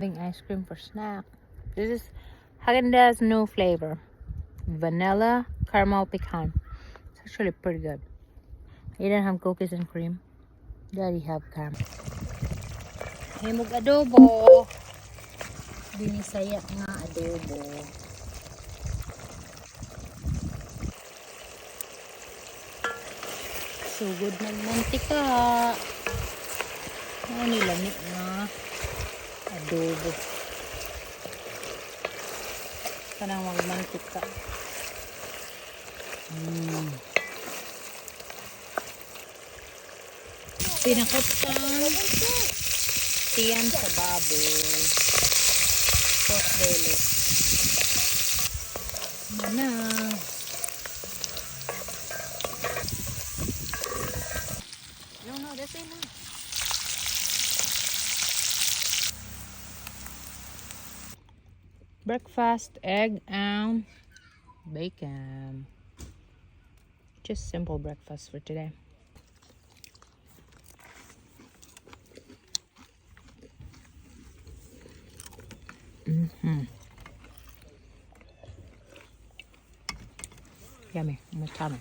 Having ice cream for snack. This is Haagen-Dazs new flavor. Vanilla caramel pecan. It's actually pretty good. You don't have cookies and cream. Daddy have caramel. Himog adobo. Binisaya nga adobo. Sugod ng mantika. Nilamig na adobo. Kanang magmantika. Pinakot sa tiyan sa baboy. Pork belly. Mana? No, that's enough. Breakfast, egg and bacon. Just simple breakfast for today. Yummy. Almost tummy.